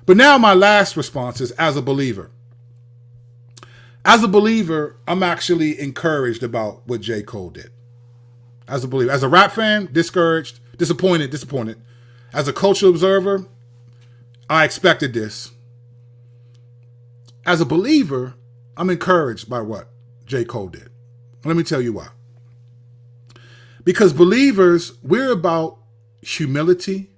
But now my last response is as a believer. As a believer, I'm actually encouraged about what J. Cole did. As a believer. As a rap fan, discouraged. Disappointed. As a cultural observer, I expected this. As a believer, I'm encouraged by what J. Cole did. Let me tell you why. Because believers, we're about humility,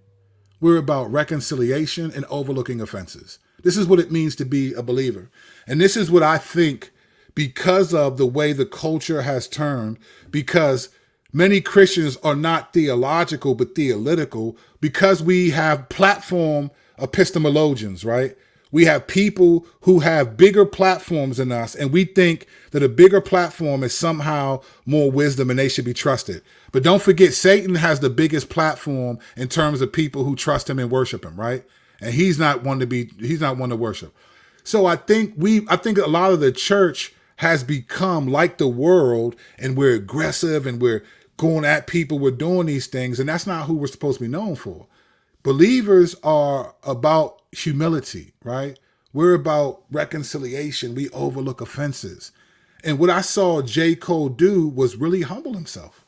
we're about reconciliation and overlooking offenses. This is what it means to be a believer. And this is what I think, because of the way the culture has turned, because many Christians are not theological, but theoletical, because we have platform epistemologians, right? We have people who have bigger platforms than us, and we think that a bigger platform is somehow more wisdom and they should be trusted. But don't forget, Satan has the biggest platform in terms of people who trust him and worship him, right? And he's not one to worship. So I think a lot of the church has become like the world, and we're aggressive and we're going at people, we're doing these things, and that's not who we're supposed to be known for. Believers are about humility, right? We're about reconciliation. We overlook offenses. And what I saw J. Cole do was really humble himself.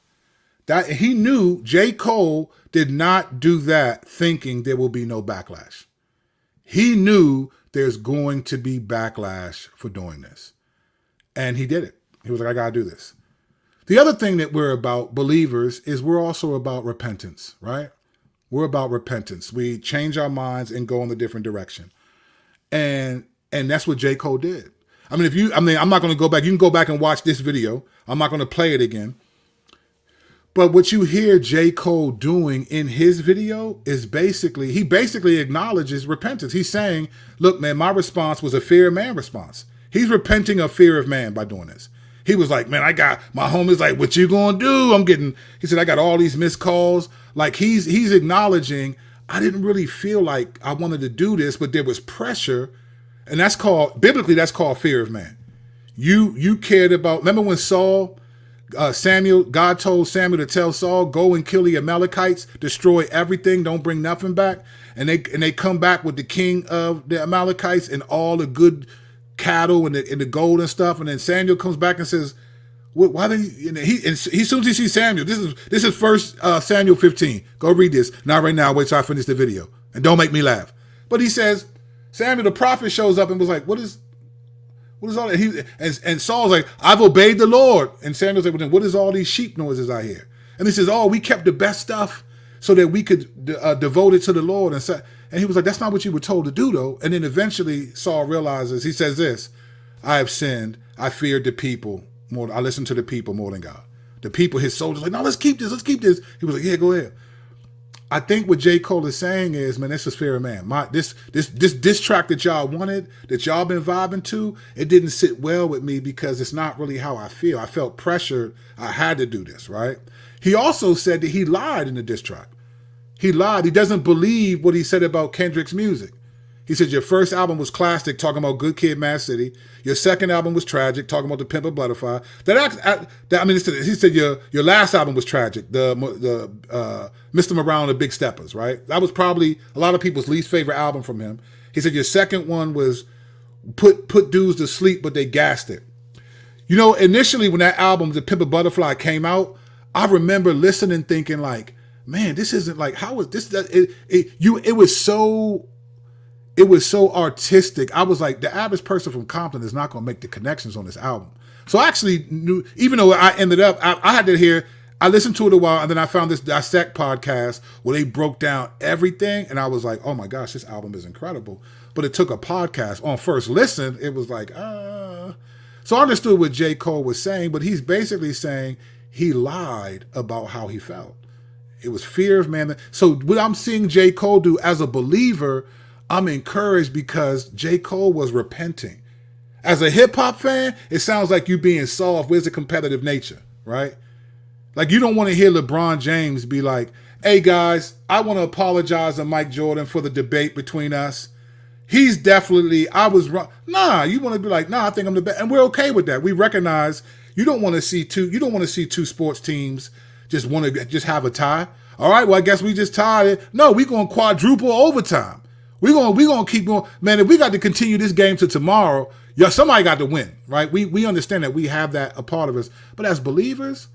That he knew J. Cole did not do that thinking there will be no backlash. He knew there's going to be backlash for doing this. And he did it. He was like, I got to do this. The other thing that we're about, believers, is we're also about repentance, right? We're about repentance. We change our minds and go in a different direction. And that's what J. Cole did. I'm not going to go back. You can go back and watch this video. I'm not going to play it again. But what you hear J. Cole doing in his video is he basically acknowledges repentance. He's saying, look, man, my response was a fear of man response. He's repenting of fear of man by doing this. He was like, man, I got my homies like, what you gonna do? He said, I got all these missed calls. Like he's acknowledging, I didn't really feel like I wanted to do this, but there was pressure. And biblically, that's called fear of man. You cared about, remember when God told Samuel to tell Saul, go and kill the Amalekites, destroy everything, don't bring nothing back. And they come back with the king of the Amalekites and all the good cattle and the gold and stuff. And then Samuel comes back and says, why didn't he, as soon as he sees Samuel, this is first Samuel 15. Go read this. Not right now, wait till I finish the video. And don't make me laugh. But he says, Samuel the prophet shows up and was like, what is all that? And Saul's like, I've obeyed the Lord. And Samuel's like, well, then what is all these sheep noises I hear? And he says, oh, we kept the best stuff so that we could devote it to the Lord. And he was like, that's not what you were told to do, though. And then eventually Saul realizes, he says this, I have sinned. I feared the people more. I listened to the people more than God. The people, his soldiers, like, no, let's keep this. He was like, yeah, go ahead. I think what J. Cole is saying is, man, this is fair, man. This track that y'all wanted, that y'all been vibing to, it didn't sit well with me because it's not really how I feel. I felt pressured. I had to do this, right? He also said that he lied in the diss track. He lied. He doesn't believe what he said about Kendrick's music. He said your first album was classic, talking about Good Kid, Mad City. Your second album was tragic, talking about The Pimp a Butterfly. He said your last album was tragic, the Mr. Morale and the Big Steppers, right? That was probably a lot of people's least favorite album from him. He said your second one was put dudes to sleep, but they gassed it. You know, initially when that album, The Pimp a Butterfly, came out, I remember listening, thinking like, man, this isn't like, how is this? It was so artistic. I was like, the average person from Compton is not going to make the connections on this album. So I actually knew, even though I ended up, I had to hear, I listened to it a while, and then I found this Dissect podcast where they broke down everything, and I was like, oh my gosh, this album is incredible. But it took a podcast. On first listen, it was like, So I understood what J. Cole was saying, but he's basically saying he lied about how he felt. It was fear of man. So what I'm seeing J. Cole do as a believer, I'm encouraged because J. Cole was repenting. As a hip hop fan, it sounds like you being soft. Where's the competitive nature, right? Like you don't want to hear LeBron James be like, hey guys, I want to apologize to Mike Jordan for the debate between us. He's definitely, I was wrong. Nah, you want to be like, nah, I think I'm the best. And we're okay with that. We recognize you don't want to see two sports teams just want to just have a tie. All right, well, I guess we just tied it. No, we're going to quadruple overtime. We're gonna keep going. Man, if we got to continue this game to tomorrow, somebody got to win, right? We understand that we have that a part of us. But as believers,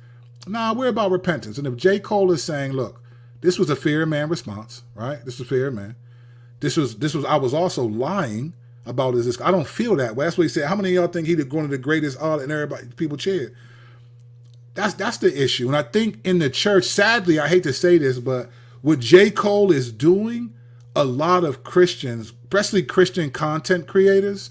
nah, we're about repentance. And if J. Cole is saying, look, this was a fear of man response, right? This was fear of man. This was I was also lying about this. I don't feel that way. That's what he said. How many of y'all think he'd one of the greatest art and everybody people cheered? That's the issue. And I think in the church, sadly, I hate to say this, but what J. Cole is doing, a lot of Christians, especially Christian content creators,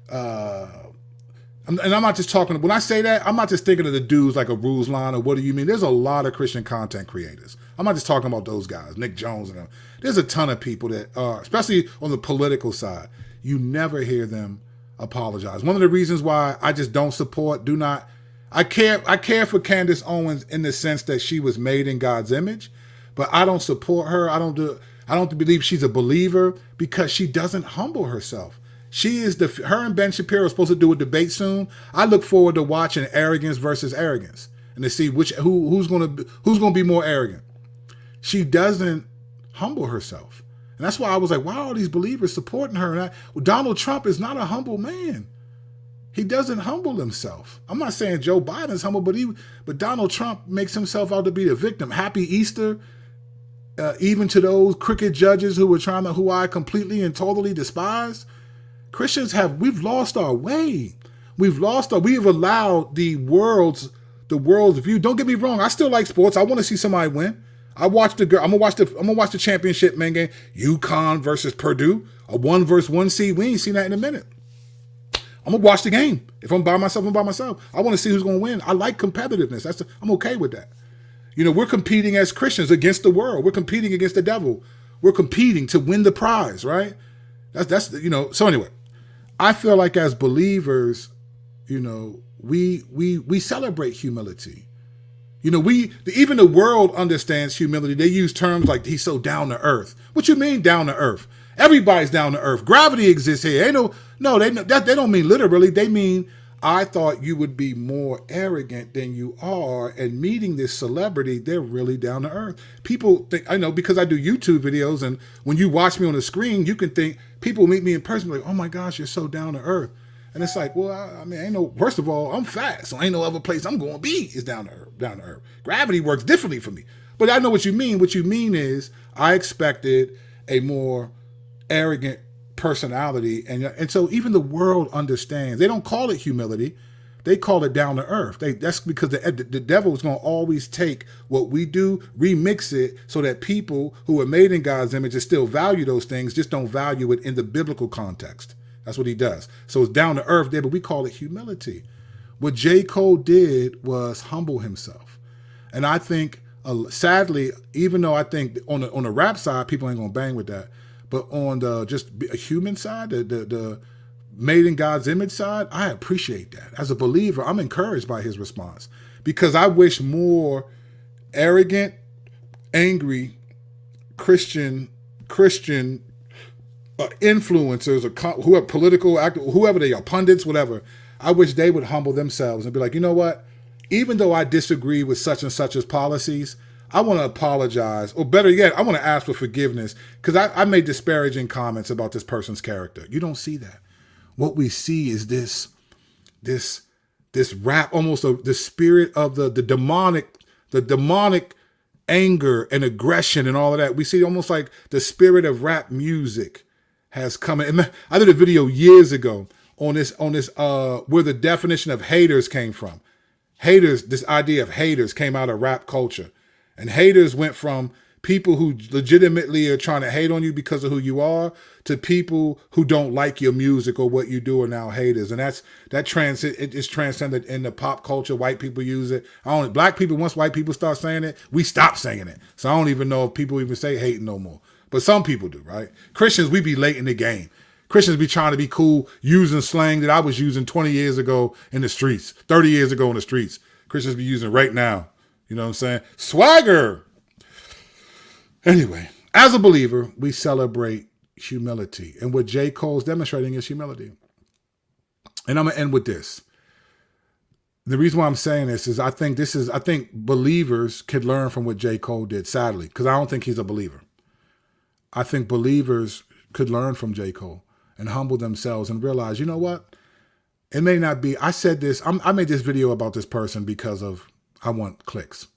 and I'm not just talking, when I say that, I'm not just thinking of the dudes like a Rules Line or what do you mean? There's a lot of Christian content creators. I'm not just talking about those guys, Nick Jones and them. There's a ton of people that are, especially on the political side, you never hear them apologize. One of the reasons why I just don't support, I care for Candace Owens in the sense that she was made in God's image, but I don't support her. I don't believe she's a believer because she doesn't humble herself. Her and Ben Shapiro are supposed to do a debate soon. I look forward to watching arrogance versus arrogance and to see who's going to be more arrogant. She doesn't humble herself. And that's why I was like, why are all these believers supporting her? And Donald Trump is not a humble man. He doesn't humble himself. I'm not saying Joe Biden's humble, but Donald Trump makes himself out to be the victim. Happy Easter. Even to those crooked judges who I completely and totally despise, we've lost our way. We have allowed the world's view. Don't get me wrong. I still like sports. I want to see somebody win. I'm gonna watch the championship man game. UConn versus Purdue, a 1-versus-1 seed. We ain't seen that in a minute. I'm gonna watch the game. If I'm by myself, I'm by myself. I want to see who's gonna win. I like competitiveness. I'm okay with that. You know, we're competing as Christians against the world. We're competing against the devil. We're competing to win the prize, right? That's so anyway, I feel like as believers, we celebrate humility. Even the world understands humility. They use terms like he's so down to earth. What you mean down to earth? Everybody's down to earth. Gravity exists here. They don't mean literally. They mean, I thought you would be more arrogant than you are, and meeting this celebrity, they're really down to earth. People think, I know because I do YouTube videos, and when you watch me on the screen, you can think, people meet me in person, like, oh my gosh, you're so down to earth. And it's like, well, I mean, first of all, I'm fat, so ain't no other place I'm going to be is down to earth. Gravity works differently for me. But I know what you mean. What you mean is I expected a more arrogant personality, and so even the world understands. They don't call it humility, they call it down to earth. That's because the devil is going to always take what we do, remix it so that people who are made in God's image and still value those things just don't value it in the biblical context. That's what he does. So it's down to earth there, but we call it humility. What J. Cole did was humble himself. And I think sadly, even though I think on the rap side, people ain't gonna bang with that, but on the just a human side, the made in God's image side, I appreciate that. As a believer, I'm encouraged by his response because I wish more arrogant, angry Christian influencers or whoever political actors, whoever they are, pundits, whatever. I wish they would humble themselves and be like, you know what? Even though I disagree with such and such's policies, I want to apologize, or better yet, I want to ask for forgiveness because I made disparaging comments about this person's character. You don't see that. What we see is this rap, almost the spirit of the demonic anger and aggression and all of that. We see almost like the spirit of rap music has come in. I did a video years ago on this where the definition of haters came from. Haters, this idea of haters came out of rap culture. And haters went from people who legitimately are trying to hate on you because of who you are to people who don't like your music or what you do are now haters. And it is transcended in the pop culture. White people use it. Black people, once white people start saying it, we stop saying it. So I don't even know if people even say hating no more. But some people do, right? Christians, we be late in the game. Christians be trying to be cool using slang that I was using 20 years ago in the streets, 30 years ago in the streets. Christians be using right now. You know what I'm saying? Swagger. Anyway, as a believer, we celebrate humility. And what J. Cole's demonstrating is humility. And I'm going to end with this. The reason why I'm saying this is I think believers could learn from what J. Cole did, sadly, because I don't think he's a believer. I think believers could learn from J. Cole and humble themselves and realize, you know what? It may not be, I said this, I made this video about this person because of, I want clicks.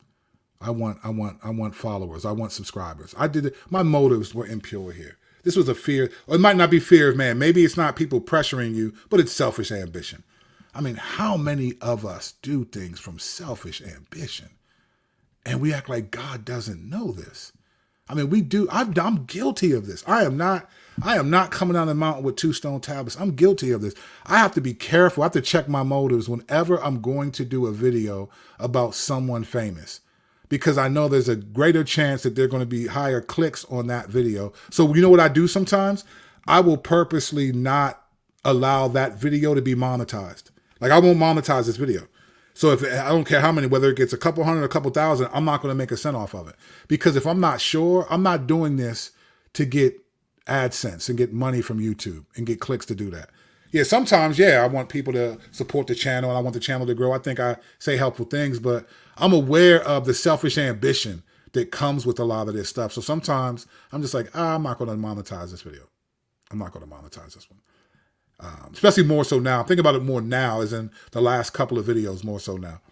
I want followers. I want subscribers. I did it. My motives were impure here. This was a fear, or it might not be fear of man. Maybe it's not people pressuring you, but it's selfish ambition. I mean, how many of us do things from selfish ambition? And we act like God doesn't know this. I mean, we do. I'm guilty of this. I am not coming down the mountain with 2 stone tablets. I'm guilty of this. I have to be careful. I have to check my motives whenever I'm going to do a video about someone famous, because I know there's a greater chance that they're going to be higher clicks on that video. So you know what I do sometimes? I will purposely not allow that video to be monetized. Like, I won't monetize this video. So I don't care how many, whether it gets a couple hundred, a couple thousand, I'm not going to make a cent off of it. Because if I'm not sure, I'm not doing this to get AdSense and get money from YouTube and get clicks to do that. Yeah, sometimes, I want people to support the channel and I want the channel to grow. I think I say helpful things, but I'm aware of the selfish ambition that comes with a lot of this stuff. So sometimes I'm just like, I'm not going to monetize this video. I'm not going to monetize this one. Especially more so now. Think about it more now as in the last couple of videos, more so now.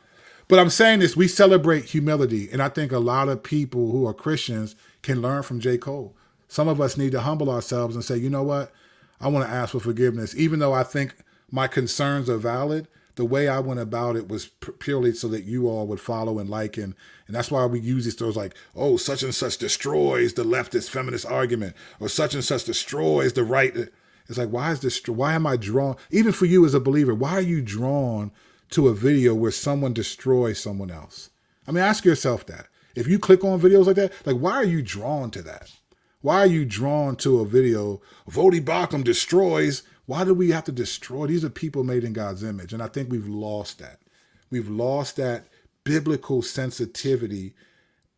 But I'm saying this, we celebrate humility. And I think a lot of people who are Christians can learn from J. Cole. Some of us need to humble ourselves and say, you know what? I want to ask for forgiveness. Even though I think my concerns are valid, the way I went about it was purely so that you all would follow and like. And that's why we use these stories like, oh, such and such destroys the leftist feminist argument, or such and such destroys the right. It's like, why am I drawn? Even for you as a believer, why are you drawn to a video where someone destroys someone else? I mean, ask yourself that. If you click on videos like that, like, why are you drawn to that? Why are you drawn to a video, Vodi Bakum destroys? Why do we have to destroy? These are people made in God's image. And I think we've lost that. We've lost that biblical sensitivity,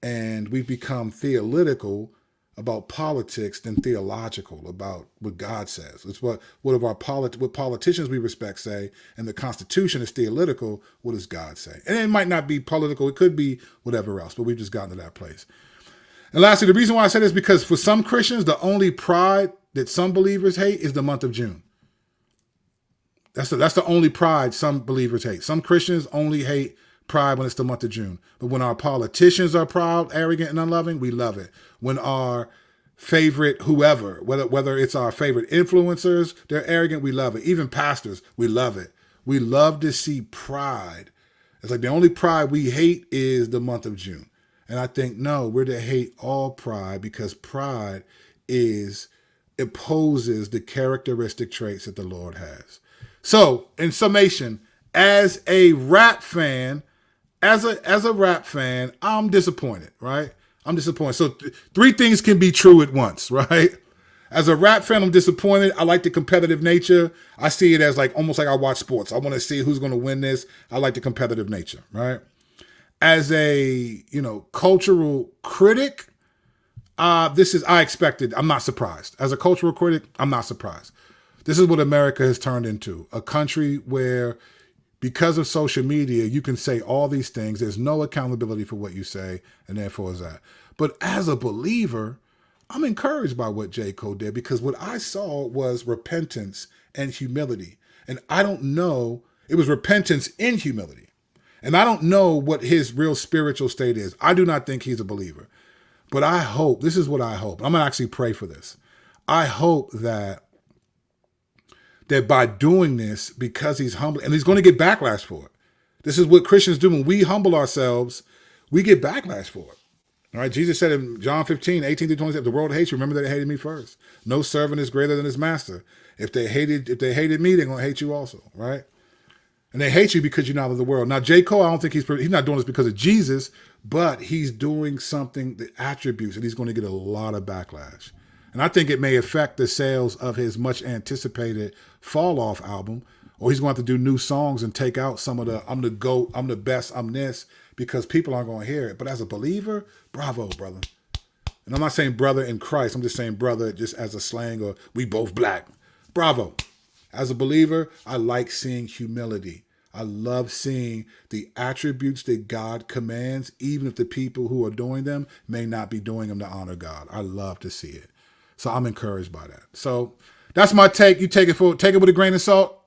and we've become theological about politics than theological about what God says. It's what politicians we respect say, and the Constitution is theological. What does God say? And it might not be political. It could be whatever else, but we've just gotten to that place. And lastly, the reason why I say this is because for some Christians, the only pride that some believers hate is the month of June. That's the only pride some believers hate. Some Christians only hate pride when it's the month of June. But when our politicians are proud, arrogant, and unloving, we love it. When our favorite whoever, whether it's our favorite influencers, they're arrogant, we love it. Even pastors, we love it. We love to see pride. It's like the only pride we hate is the month of June. And I think, no, we're to hate all pride, because pride opposes the characteristic traits that the Lord has. So, in summation, as a rap fan, as a rap fan, I'm disappointed, right? I'm disappointed. So three things can be true at once, right? As a rap fan, I'm disappointed. I like the competitive nature. I see it as like almost like I watch sports. I want to see who's going to win this. I like the competitive nature, right? As a, cultural critic, this is, I expected. I'm not surprised. As a cultural critic, I'm not surprised. This is what America has turned into, a country where because of social media, you can say all these things. There's no accountability for what you say, and therefore is that. But as a believer, I'm encouraged by what J. Cole did because what I saw was repentance and humility. And I don't know, it was repentance in humility. And I don't know what his real spiritual state is. I do not think he's a believer. But I hope, this is what I hope. I'm going to actually pray for this. I hope that by doing this, because he's humble, and he's going to get backlash for it. This is what Christians do. When we humble ourselves, we get backlash for it. All right, Jesus said in John 15, 18 to 27, the world hates you. Remember that they hated me first. No servant is greater than his master. If they hated me, they're going to hate you also, right? And they hate you because you're not of the world. Now, J. Cole, I don't think he's not doing this because of Jesus, but he's doing something, the attributes, and he's going to get a lot of backlash. And I think it may affect the sales of his much anticipated Fall Off album, or he's going to have to do new songs and take out some of the I'm the GOAT, I'm the best, I'm this, because people aren't going to hear it. But as a believer, bravo, brother. And I'm not saying brother in Christ. I'm just saying brother just as a slang or we both black. Bravo. As a believer, I like seeing humility. I love seeing the attributes that God commands, even if the people who are doing them may not be doing them to honor God. I love to see it. So I'm encouraged by that. So that's my take. You take it with a grain of salt,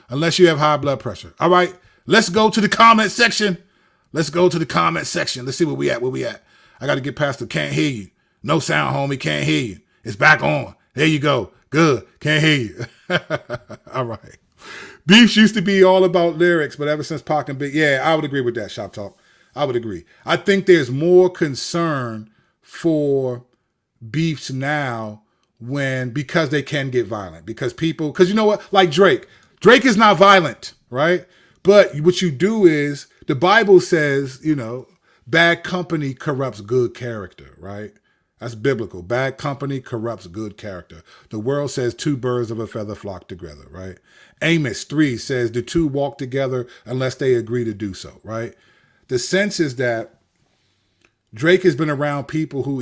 unless you have high blood pressure. All right, let's go to the comment section. Let's go to the comment section. Let's see where we at. I got to get past the can't hear you. No sound, homie. Can't hear you. It's back on. There you go. Good. Can't hear you. All right. Beefs used to be all about lyrics, but ever since Pac and Big, yeah, I would agree with that, Shop Talk. I would agree. I think there's more concern for beefs now because they can get violent. Because you know what? Like Drake is not violent, right? But what you do is, the Bible says, bad company corrupts good character, right? That's biblical. Bad company corrupts good character. The world says two birds of a feather flock together, right? Amos 3 says the two walk together unless they agree to do so, right? The sense is that Drake has been around people who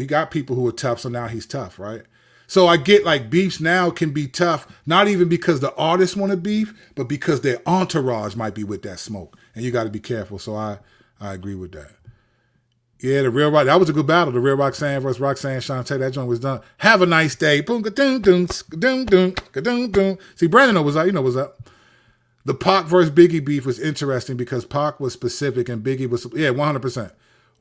are tough, so now he's tough, right? So I get like beefs now can be tough, not even because the artists want to beef, but because their entourage might be with that smoke. And you got to be careful. So I agree with that. Yeah, the Real Rock, that was a good battle. The Real Roxanne versus Roxanne Shante, that joint was done. Have a nice day. Boom, ka-dum, dum, ka-dum, dum, ka-dum, dum. See, Brandon knows what's up. You know what's up. The Pac versus Biggie beef was interesting because Pac was specific and Biggie was, 100%.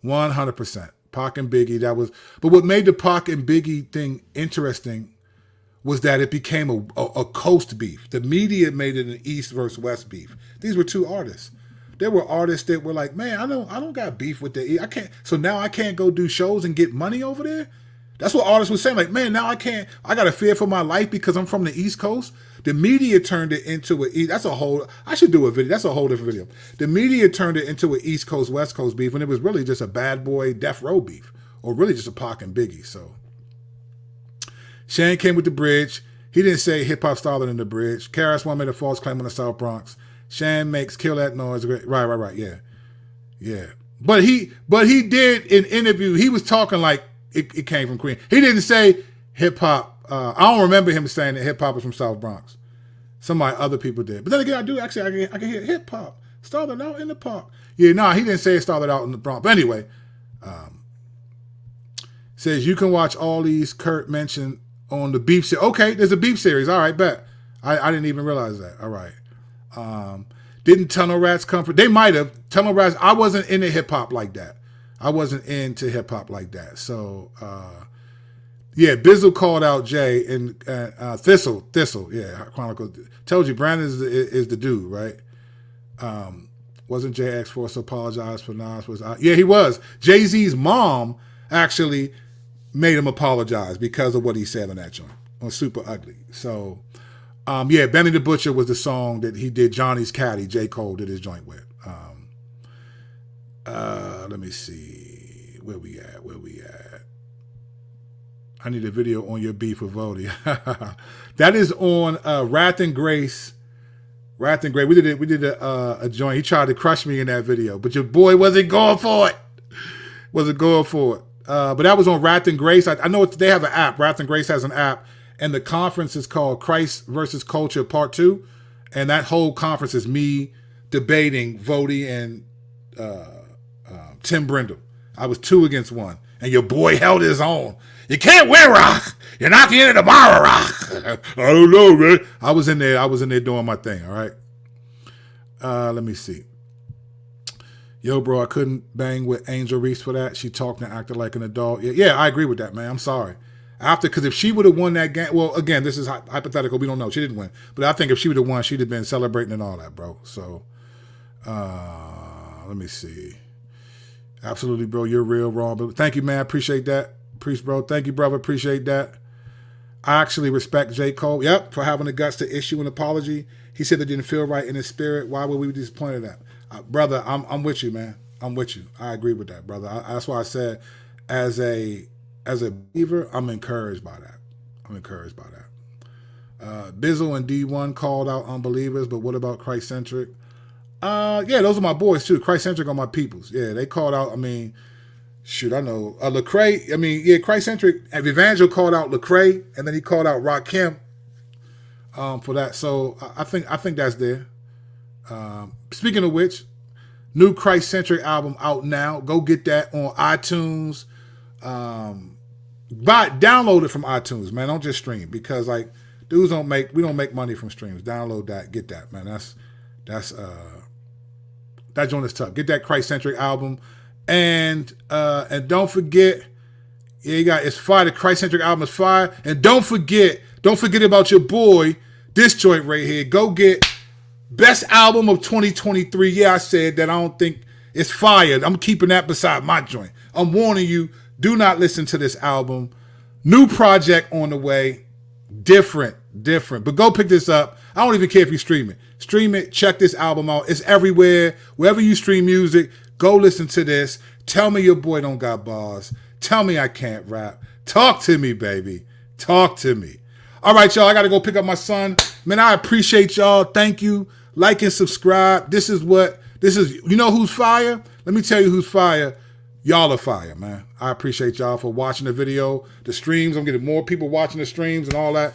100%. Pac and Biggie, but what made the Pac and Biggie thing interesting was that it became a coast beef. The media made it an East versus West beef. These were two artists. There were artists that were like, man, I don't got beef with I can't. So now I can't go do shows and get money over there. That's what artists were saying. Like, man, now I can't. I got to fear for my life because I'm from the East Coast. The media turned it into I should do a video. That's a whole different video. The media turned it into an East Coast, West Coast beef when it was really just a bad boy Death Row beef, or really just a Pac and Biggie. So Shane came with the bridge. He didn't say hip hop started in the bridge. KRS-One made a false claim on the South Bronx. Shan makes kill that noise. Right. Yeah. But he did in interview. He was talking like it came from Queen. He didn't say hip hop. I don't remember him saying that hip hop is from South Bronx. Other people did. But then again, I do actually. I can hear hip hop started out in the park. Yeah, no, he didn't say it started out in the Bronx. But anyway, says you can watch all these Kurt mentioned on the beef series. Okay, there's a beef series. All right, bet. I didn't even realize that. All right. Didn't Tunnel Rats come from? They might have. Tunnel Rats, I wasn't into hip-hop like that. So, yeah, Bizzle called out Jay and Thistle, yeah, Chronicle. Told you, Brandon is the dude, right? Wasn't Jay X forced to apologize for Nas? Yeah, he was. Jay-Z's mom actually made him apologize because of what he said on that joint. It was super ugly. So, yeah, Benny the Butcher was the song that he did. Johnny's Caddy, J. Cole did his joint with. Let me see. Where we at? I need a video on your beef with Vody. That is on Wrath and Grace. Wrath and Grace. We did a joint. He tried to crush me in that video, but your boy wasn't going for it. But that was on Wrath and Grace. I know they have an app. Wrath and Grace has an app, and the conference is called Christ versus Culture Part 2. And that whole conference is me debating Vody and Tim Brindle. I was 2 against 1, and your boy held his own. You can't win, Rock. You're not the end of tomorrow, Rock. I don't know, man. I was in there doing my thing. All right. Let me see. Yo, bro, I couldn't bang with Angel Reese for that. She talked and acted like an adult. Yeah, I agree with that, man. I'm sorry. Because if she would have won that game, well, again, this is hypothetical. We don't know. She didn't win. But I think if she would have won, she'd have been celebrating and all that, bro. So, let me see. Absolutely, bro. You're real wrong. But thank you, man. I appreciate that. Priest, bro. Thank you, brother. Appreciate that. I actually respect J. Cole. Yep, for having the guts to issue an apology. He said it didn't feel right in his spirit. Why would we be disappointed at that? Brother, I'm with you, man. I'm with you. I agree with that, brother. That's why I said, as a believer, I'm encouraged by that. Bizzle and D1 called out unbelievers, but what about Christ-centric? Yeah, those are my boys too. Christ-centric are my peoples. Yeah, they called out, I mean, shoot, I know. Lecrae, I mean, yeah, Christ-centric. Evangel called out Lecrae, and then he called out Rakim for that. So I think that's there. Speaking of which, new Christ-centric album out now. Go get that on iTunes. Download it from iTunes, man. Don't just stream, because like we don't make money from streams. Download that, get that, man. That joint is tough. Get that Christ-centric album, and don't forget, it's fire. The Christ-centric album is fire, and don't forget about your boy. This joint right here. Go get best album of 2023. Yeah, I said that. I don't think it's fire. I'm keeping that beside my joint. I'm warning you. Do not listen to this album. New project on the way. Different. But go pick this up. I don't even care if you stream it. Stream it. Check this album out. It's everywhere. Wherever you stream music, go listen to this. Tell me your boy don't got bars. Tell me I can't rap. Talk to me, baby. Talk to me. All right, y'all. I got to go pick up my son. Man, I appreciate y'all. Thank you. Like and subscribe. This is, you know who's fire? Let me tell you who's fire. Y'all are fire, man. I appreciate y'all for watching the video, the streams. I'm getting more people watching the streams and all that.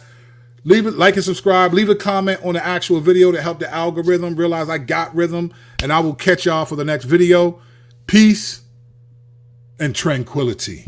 Leave it, like and subscribe. Leave a comment on the actual video to help the algorithm realize I got rhythm. And I will catch y'all for the next video. Peace and tranquility.